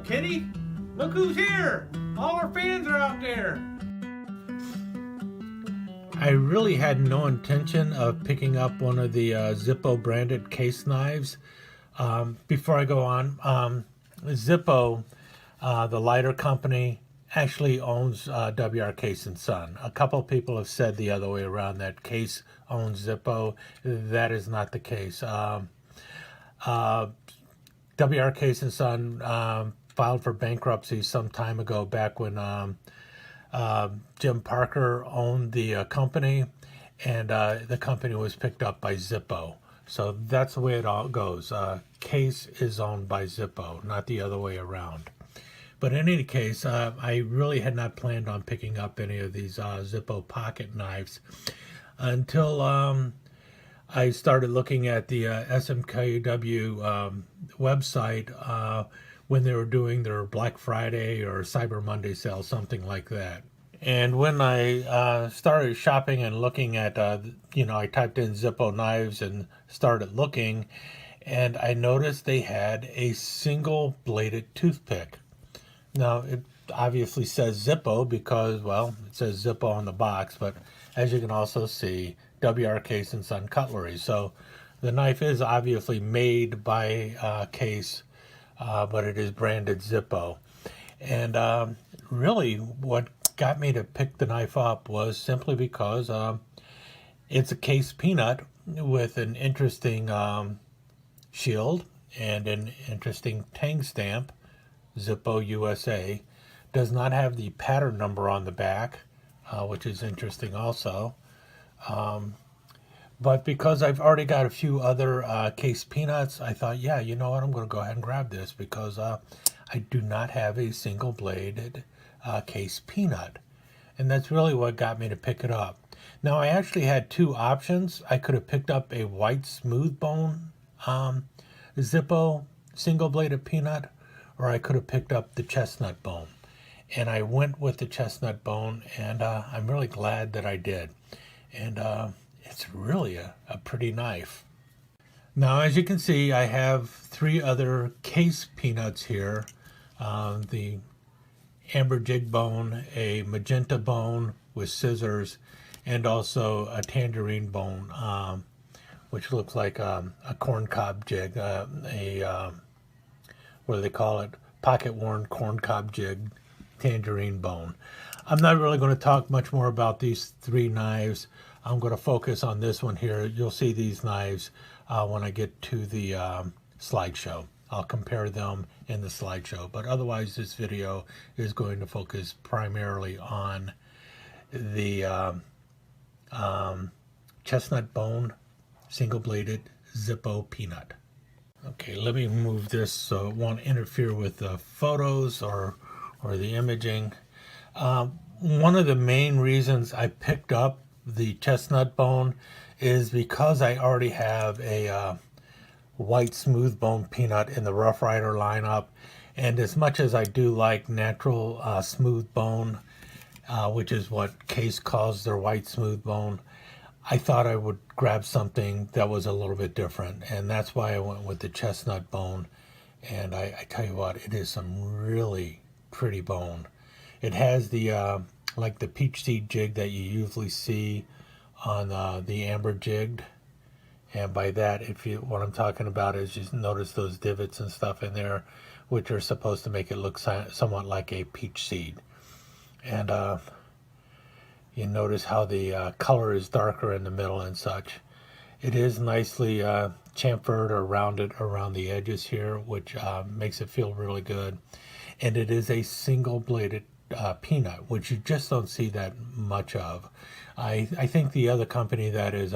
Kitty, look who's here! All our fans are out there! I really had no intention of picking up one of the Zippo branded case knives. Before I go on, Zippo, the lighter company, actually owns WR Case & Son. A couple of people have said the other way around, that Case owns Zippo. That is not the case. WR Case & Son filed for bankruptcy some time ago, back when Jim Parker owned the company, and the company was picked up by Zippo. So that's the way it all goes. Case is owned by Zippo, not the other way around. But in any case, I really had not planned on picking up any of these Zippo pocket knives until I started looking at the SMKW website when they were doing their Black Friday or Cyber Monday sale, something like that. And when I started shopping and looking at, I typed in Zippo knives and started looking, and I noticed they had a single bladed toothpick. Now, it obviously says Zippo because, well, it says Zippo on the box, but as you can also see, WR Case & Son cutlery. So the knife is obviously made by Case, but it is branded Zippo. And really what got me to pick the knife up was simply because it's a Case peanut with an interesting shield and an interesting tang stamp, Zippo USA. Does not have the pattern number on the back, which is interesting also. But because I've already got a few other Case peanuts, I thought, yeah, you know what, I'm going to go ahead and grab this because I do not have a single bladed Case peanut. And that's really what got me to pick it up. Now, I actually had two options. I could have picked up a white smooth bone Zippo single bladed peanut, or I could have picked up the chestnut bone. And I went with the chestnut bone, and I'm really glad that I did. And it's really a pretty knife. Now, as you can see, I have three other Case peanuts here. The amber jig bone, a magenta bone with scissors, and also a tangerine bone, which looks like a corn cob jig, what do they call it? Pocket worn corn cob jig, tangerine bone. I'm not really going to talk much more about these three knives. I'm going to focus on this one here. You'll see these knives when I get to the slideshow. I'll compare them in the slideshow. But otherwise, this video is going to focus primarily on the chestnut bone single-bladed Zippo peanut. Okay, let me move this so it won't interfere with the photos or the imaging. One of the main reasons I picked up the chestnut bone is because I already have a white smooth bone peanut in the Rough Rider lineup, and as much as I do like natural smooth bone, which is what Case calls their white smooth bone, I thought I would grab something that was a little bit different, and that's why I went with the chestnut bone. And I tell you what, it is some really pretty bone. It has the like the peach seed jig that you usually see on the amber jigged. And by that, what I'm talking about is just notice those divots and stuff in there, which are supposed to make it look somewhat like a peach seed. And you notice how the color is darker in the middle and such. It is nicely chamfered or rounded around the edges here, which makes it feel really good. And it is a single-bladed peanut, which you just don't see that much of. I think the other company that is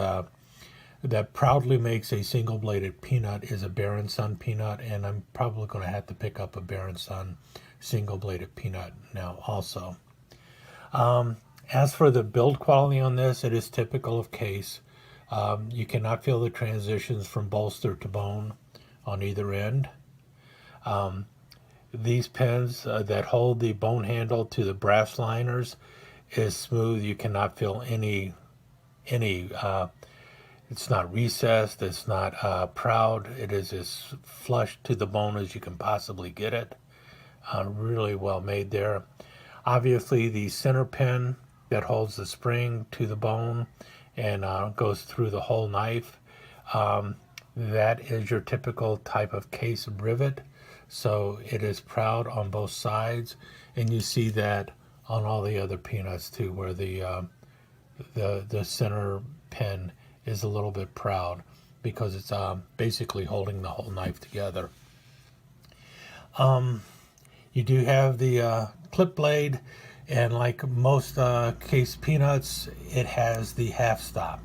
that proudly makes a single-bladed peanut is a Bear & Son peanut, and I'm probably going to have to pick up a Bear & Son single-bladed peanut now also. As for the build quality on this, it is typical of Case. You cannot feel the transitions from bolster to bone on either end. These pins that hold the bone handle to the brass liners is smooth. You cannot feel any it's not recessed, it's not proud. It is as flush to the bone as you can possibly get it. Really well made there. Obviously, the center pin that holds the spring to the bone and goes through the whole knife. That is your typical type of case rivet. So it is proud on both sides, and you see that on all the other peanuts too, where the center pin is a little bit proud because it's basically holding the whole knife together. You do have the clip blade, and like most case peanuts, it has the half stop.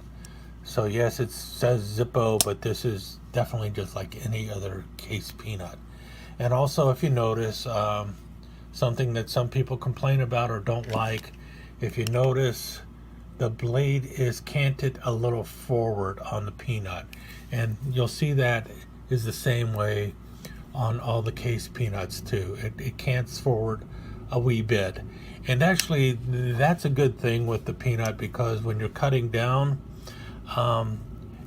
So yes, it says Zippo, but this is definitely just like any other case peanut. And also, if you notice, something that some people complain about or don't like, if you notice, the blade is canted a little forward on the peanut. And you'll see that is the same way on all the case peanuts too. It cants forward a wee bit. And actually, that's a good thing with the peanut, because when you're cutting down,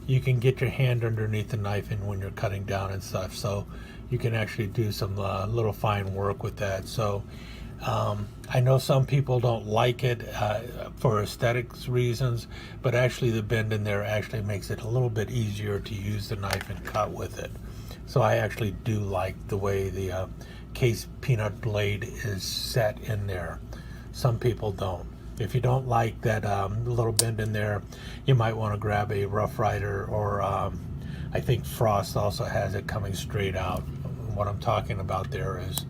you can get your hand underneath the knife and when you're cutting down and stuff. So you can actually do some little fine work with that. So I know some people don't like it for aesthetics reasons, but actually the bend in there actually makes it a little bit easier to use the knife and cut with it. So I actually do like the way the case peanut blade is set in there. Some people don't. If you don't like that little bend in there, you might want to grab a Rough Rider, or I think Frost also has it coming straight out. What I'm talking about there is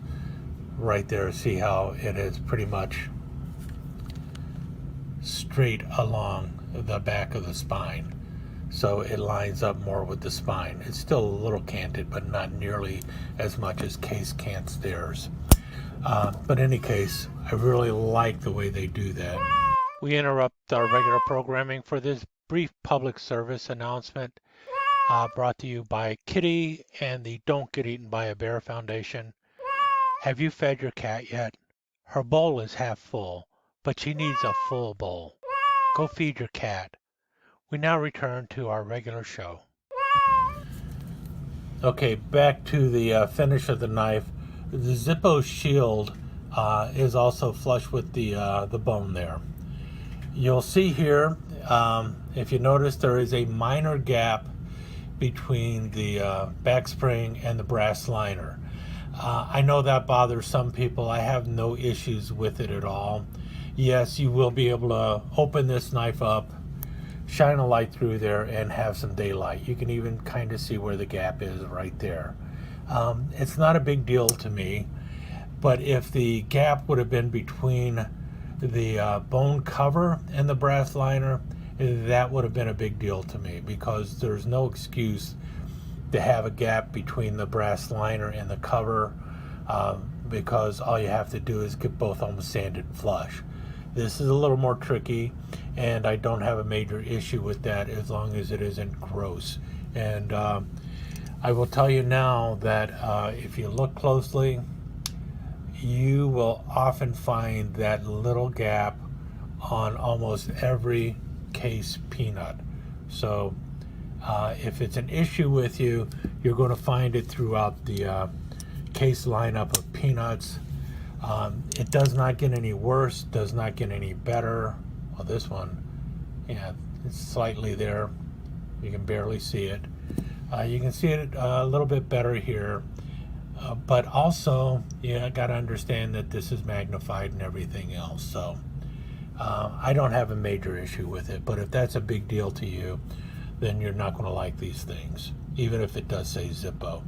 right there. See how it is pretty much straight along the back of the spine. So it lines up more with the spine. It's still a little canted, but not nearly as much as case cants theirs. But in any case, I really like the way they do that. We interrupt our regular programming for this brief public service announcement brought to you by Kitty and the Don't Get Eaten by a Bear Foundation. Have you fed your cat yet? Her bowl is half full, but she needs a full bowl. Go feed your cat. We now return to our regular show. Okay, back to the finish of the knife. The Zippo shield is also flush with the bone there. You'll see here, if you notice, there is a minor gap between the back spring and the brass liner. I know that bothers some people. I have no issues with it at all. Yes, you will be able to open this knife up, shine a light through there, and have some daylight. You can even kind of see where the gap is right there. It's not a big deal to me, but if the gap would have been between the bone cover and the brass liner, that would have been a big deal to me, because there's no excuse to have a gap between the brass liner and the cover, because all you have to do is get both of them sanded flush. This is a little more tricky, and I don't have a major issue with that as long as it isn't gross. And I will tell you now that if you look closely, you will often find that little gap on almost every case peanut. So if it's an issue with you, you're going to find it throughout the case lineup of peanuts. It does not get any worse, does not get any better. Well, this one, yeah, it's slightly there. You can barely see it. You can see it a little bit better here. But also, you got to understand that this is magnified and everything else. So I don't have a major issue with it. But if that's a big deal to you, then you're not going to like these things, even if it does say Zippo.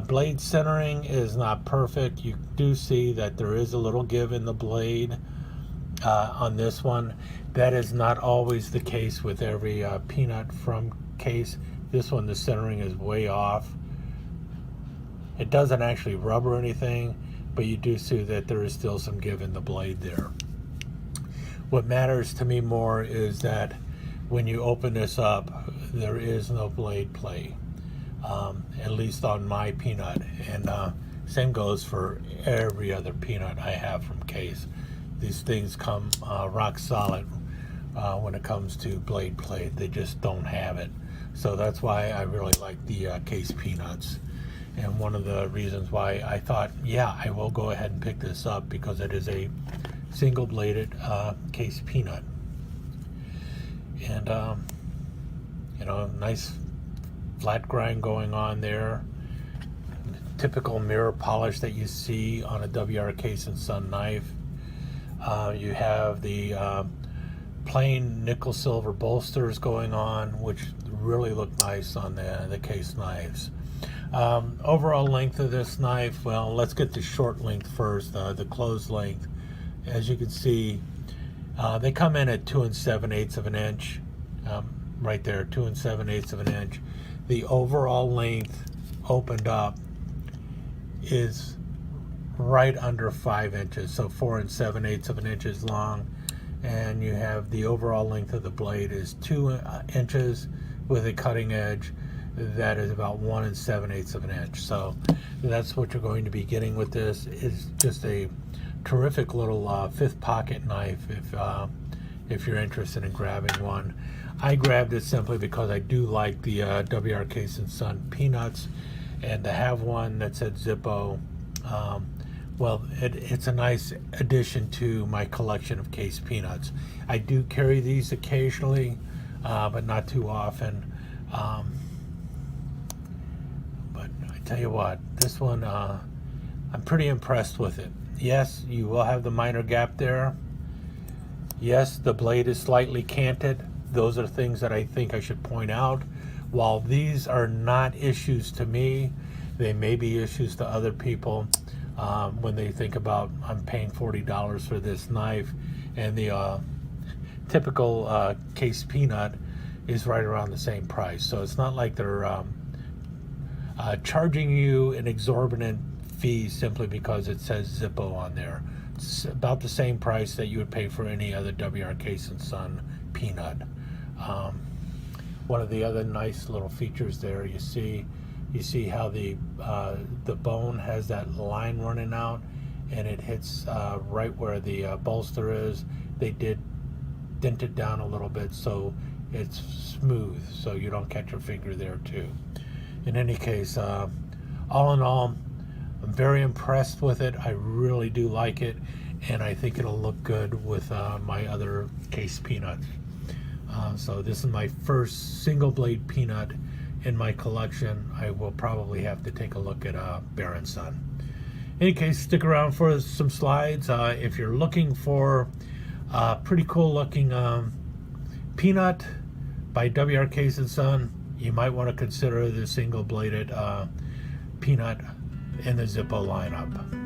Blade centering is not perfect. You do see that there is a little give in the blade on this one. That is not always the case with every peanut from case. This one, the centering is way off. It doesn't actually rub or anything, but you do see that there is still some give in the blade there. What matters to me more is that when you open this up, there is no blade play. At least on my peanut, and same goes for every other peanut I have from case. These things come rock solid when it comes to blade play. They just don't have it. So that's why I really like the case peanuts. And one of the reasons why I thought, yeah, I will go ahead and pick this up, because it is a single bladed case peanut. And you know, nice flat grind going on there. Typical mirror polish that you see on a WR Case & Son knife. You have the plain nickel silver bolsters going on, which really look nice on the case knives. Overall length of this knife, well, let's get the short length first, the closed length. As you can see, they come in at 2 7/8 of an inch, right there, 2 7/8 of an inch. The overall length opened up is right under 5 inches, so 4 7/8 of an inch is long, and you have the overall length of the blade is 2 inches with a cutting edge that is about 1 7/8 of an inch. So that's what you're going to be getting with this. It's just a terrific little fifth pocket knife if you're interested in grabbing one. I grabbed it simply because I do like the WR Case & Son peanuts, and to have one that said Zippo, well, it's a nice addition to my collection of case peanuts. I do carry these occasionally, but not too often. But I tell you what, this one, I'm pretty impressed with it. Yes, you will have the minor gap there. Yes, the blade is slightly canted. Those are things that I think I should point out. While these are not issues to me, they may be issues to other people when they think about, I'm paying $40 for this knife, and the typical case peanut is right around the same price. So it's not like they're charging you an exorbitant fee simply because it says Zippo on there. It's about the same price that you would pay for any other WR Case & Son peanut. One of the other nice little features there, you see how the bone has that line running out, and it hits right where the bolster is. They did dent it down a little bit so it's smooth, so you don't catch your finger there too. In any case, all in all, I'm very impressed with it. I really do like it, and I think it'll look good with my other case peanuts. So this is my first single blade peanut in my collection. I will probably have to take a look at Bear & Son. In any case, stick around for some slides. If you're looking for a pretty cool looking peanut by WR Case & Son, you might want to consider the single bladed peanut in the Zippo lineup.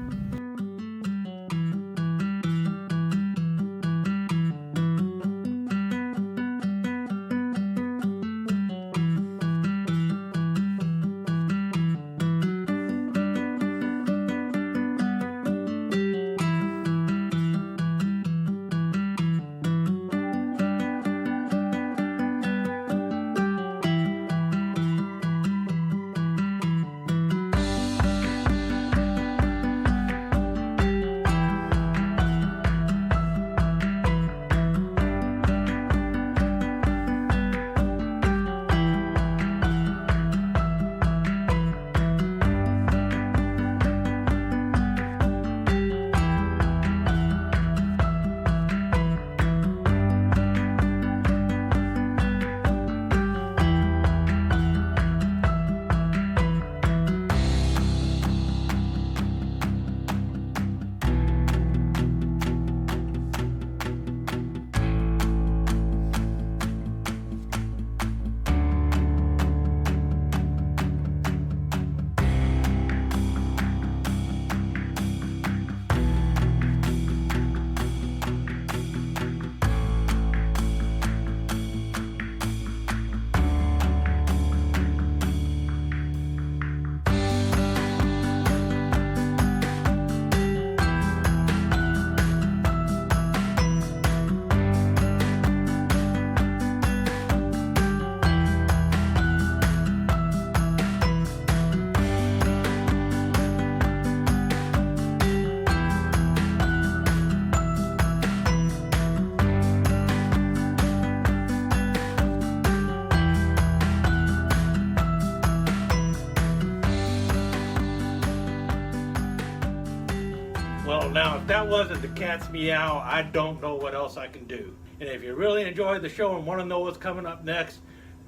Well, now, if that wasn't the cat's meow, I don't know what else I can do. And if you really enjoyed the show and want to know what's coming up next,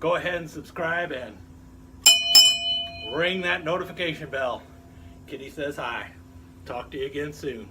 go ahead and subscribe and ring that notification bell. Kitty says hi. Talk to you again soon.